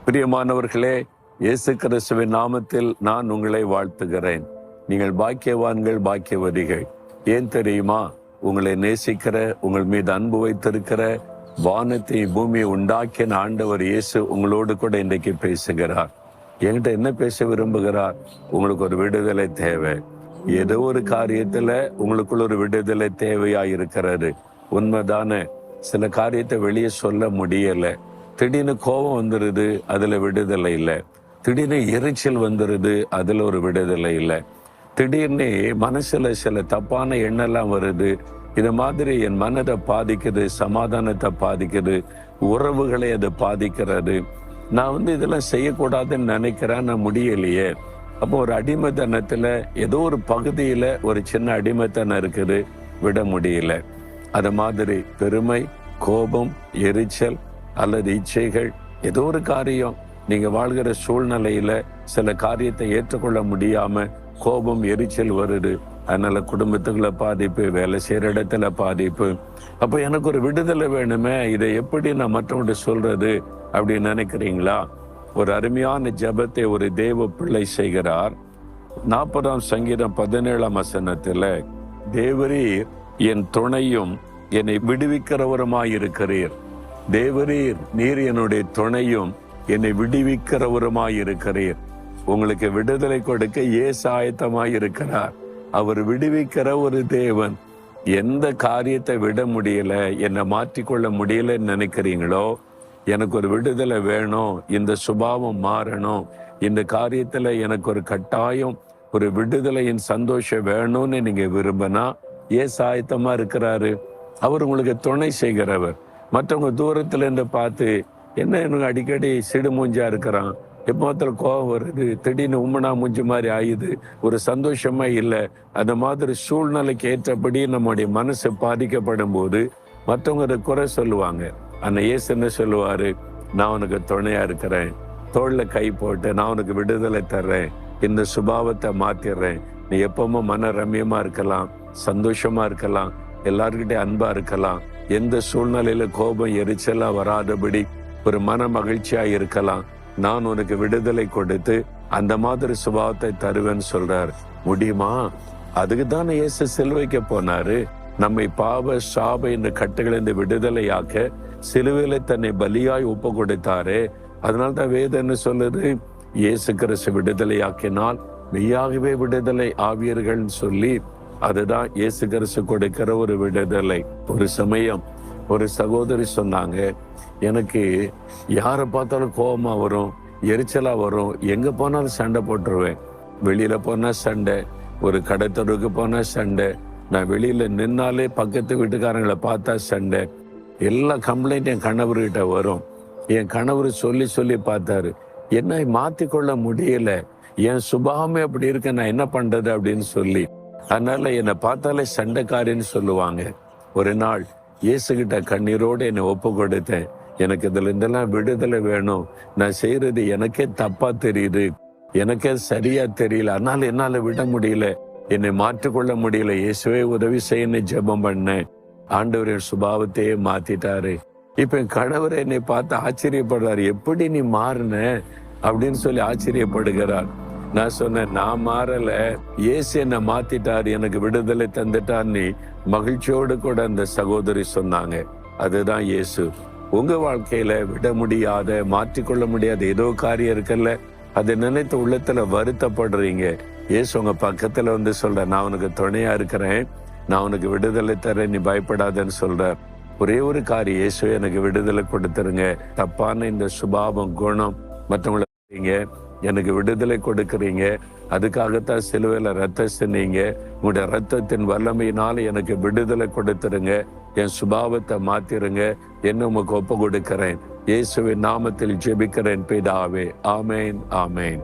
பிரியமானவர்களே, இயேசு கிறிஸ்துவின் நாமத்தில் நான் உங்களை வாழ்த்துகிறேன். நீங்கள் பாக்கியவான்கள், பாக்கியவதிகள். ஏன் தெரியுமா? உங்களை நேசிக்கிற, உங்கள் மீது அன்பு வைத்திருக்கிற, வானத்தை பூமியை உண்டாக்கின ஆண்டவர் இயேசு உங்களோடு கூட இன்றைக்கு பேசுகிறார். என்கிட்ட என்ன பேச விரும்புகிறார்? உங்களுக்கு ஒரு விடுதலை தேவை. ஏதோ ஒரு காரியத்துல உங்களுக்குள்ள ஒரு விடுதலை தேவையா இருக்கிறது. உண்மைதானே? சில காரியத்தை வெளியே சொல்ல முடியல. திடீர்னு கோபம் வந்துடுது, அதுல விடுதலை இல்லை. திடீர்னு எரிச்சல் வந்துடுது, அதுல ஒரு விடுதலை இல்லை. திடீர்னு மனசுல சில தப்பான எண்ணெல்லாம் வருது. இது மாதிரி என் மனதை பாதிக்குது, சமாதானத்தை பாதிக்குது, உறவுகளை அது பாதிக்கிறது. நான் இதெல்லாம் செய்யக்கூடாதுன்னு நினைக்கிறேன், நான் முடியலையே. அப்போ ஒரு அடிமைத்தனத்துல ஏதோ ஒரு பகுதியில ஒரு சின்ன அடிமைத்தனம் இருக்குது, விட முடியல. அது மாதிரி பெருமை, கோபம், எரிச்சல் அல்லது இச்சைகள், ஏதோ ஒரு காரியம் நீங்க வாழ்கிற சூழ்நிலையில சில காரியத்தை ஏற்றுக்கொள்ள முடியாம கோபம், எரிச்சல் வருது. அதனால குடும்பத்துக்குள்ள பாதிப்பு, வேலை செய்யற இடத்துல பாதிப்பு. அப்ப எனக்கு ஒரு விடுதலை வேணுமே, இதை எப்படி நான் மற்றவங்க சொல்றது அப்படின்னு நினைக்கிறீங்களா? ஒரு அருமையான ஜெபத்தை ஒரு தேவ பிள்ளை செய்கிறார். 40ஆம் சங்கீதம் 17ஆம் வசனத்துல, தேவரீர் என் துணையும் என்னை விடுவிக்கிறவருமாயிருக்கிறீர். தேவரீர், நீர் என்னுடைய துணையும் என்னை விடுவிக்கிறவருமாயிருக்கிறீர். உங்களுக்கு விடுதலை கொடுக்க இயேசு ஆயத்தமாயிருக்கிறார். அவர் விடுவிக்கிற ஒரு தேவன். எந்த காரியத்தை விட முடியல, என்னை மாற்றிக்கொள்ள முடியலன்னு நினைக்கிறீங்களோ, எனக்கு ஒரு விடுதலை வேணும், இந்த சுபாவம் மாறணும், இந்த காரியத்துல எனக்கு ஒரு கட்டாயம், ஒரு விடுதலையின் சந்தோஷம் வேணும்னு நீங்க விரும்பினா இயேசு ஆயத்தமா இருக்கிறாரு. அவர் உங்களுக்கு துணை செய்கிறவர். மற்றவங்க தூரத்துல இருந்து பார்த்து, என்ன எனக்கு அடிக்கடி சிடு மூஞ்சா இருக்கிறான், எப்போத்துல கோபம் வருது, திடீர்னு உம்மனா மூஞ்சி மாதிரி ஆயுது, ஒரு சந்தோஷமா இல்லை. அந்த மாதிரி சூழ்நிலைக்கு ஏற்றபடி நம்முடைய மனசு பாதிக்கப்படும் போது மற்றவங்க அதை குறை சொல்லுவாங்க. அந்த இயேசு என்ன சொல்லுவாரு? நான் உனக்கு துணையா இருக்கிறேன், தோள்ல கை போட்டு நான் உனக்கு விடுதலை தர்றேன், இந்த சுபாவத்தை மாத்திடுறேன். நீ எப்பவுமே மன ரம்யமா இருக்கலாம், சந்தோஷமா இருக்கலாம், எல்லார்கிட்டே அன்பா இருக்கலாம், எந்த சூழ்நிலையில கோபம், எரிச்சலா வராதபடி ஒரு மன மகிழ்ச்சியா இருக்கலாம். நான் உனக்கு விடுதலை கொடுத்து அந்த மாதிரி சுபாவத்தை தருவேன்னு சொல்றார். முடியுமா? அதுக்கு தானே இயேசு சிலுவைக்கு போனாரு. நம்மை பாவ, சாப இந்த கட்டுகளிலிருந்து விடுதலையாக்க சிலுவையில தன்னை பலியாய் ஒப்பு கொடுத்தாரு. அதனால்தான் வேதம் என்ன சொல்லுது? இயேசு கிறிஸ்து விடுதலையாக்கினால் மெய்யாகவே விடுதலை ஆவியர்கள்னு சொல்லி, அதுதான் இயேசு கிறிஸ்து கொடுக்கிற ஒரு விடுதலை. ஒரு சமயம் ஒரு சகோதரி சொன்னாங்க, எனக்கு யாரை பார்த்தாலும் கோபமா வரும், எரிச்சலா வரும், எங்க போனாலும் சண்டை போட்டுருவேன். வெளியில போனா சண்டை, ஒரு கடைத்தெருவுக்கு போனா சண்டை, நான் வெளியில நின்னாலே பக்கத்து வீட்டுக்காரங்களை பார்த்தா சண்டை. எல்லா கம்ப்ளைண்ட் என் கணவர்கிட்ட வரும். என் கணவர் சொல்லி சொல்லி பார்த்தாரு, என்னை மாத்திக்கொள்ள முடியல, என் சுபாவமே அப்படி இருக்க, நான் என்ன பண்றது அப்படின்னு சொல்லி. அதனால என்னை பார்த்தாலே சண்டைக்காரின்னு சொல்லுவாங்க. ஒரு நாள் இயேசுகிட்ட கண்ணீரோடு என்னை ஒப்பு கொடுத்தேன். எனக்கு இதுல இருந்தெல்லாம் விடுதலை வேணும், நான் செய்யறது எனக்கே தப்பா தெரியுது, எனக்கே சரியா தெரியல, அதனால என்னால விட முடியல, என்னை மாற்றிக்கொள்ள முடியல, இயேசுவே உதவி செய்யன்னு ஜெபம் பண்ணேன். ஆண்டவரின் சுபாவத்தையே மாத்திட்டாரு. இப்ப என் கணவர் என்னை பார்த்து ஆச்சரியப்படுறாரு, எப்படி நீ மாறின அப்படின்னு சொல்லி ஆச்சரியப்படுகிறார். நான் சொன்னேன், நான் மாறல, இயேசு என்னை மாத்திட்டார், எனக்கு விடுதலை தந்துட்டார்னு மகிழ்ச்சியோடு கூட அந்த சகோதரி சொன்னாங்க. அதுதான் இயேசு. உங்க வாழ்க்கையில விட முடியாத, மாற்றிக்கொள்ள முடியாத ஏதோ காரியம் இருக்குல்ல, அதை நினைத்து உள்ளத்துல வருத்தப்படுறீங்க. இயேசு உங்க பக்கத்துல வந்து சொல்ற, நான் உனக்கு துணையா இருக்கிறேன், நான் உனக்கு விடுதலை தரேன், நீ பயப்படாதன்னு சொல்ற. ஒரே ஒரு காரியம், இயேசு எனக்கு விடுதலை கொடுத்துருங்க, தப்பான இந்த சுபாவம், குணம் மற்றவங்களை எனக்கு விடுதலை கொடுக்கிறீங்க, அதுக்காகத்தான் சிலுவையில ரத்தம் சின்னீங்க, உங்களுடைய ரத்தத்தின் வல்லமையினால எனக்கு விடுதலை கொடுத்துருங்க, என் சுபாவத்தை மாத்திருங்க, என்ன உமக்கு ஒப்பு கொடுக்கிறேன். இயேசுவின் நாமத்தில் ஜெபிக்கிறேன் பிதாவே. ஆமேன், ஆமேன்.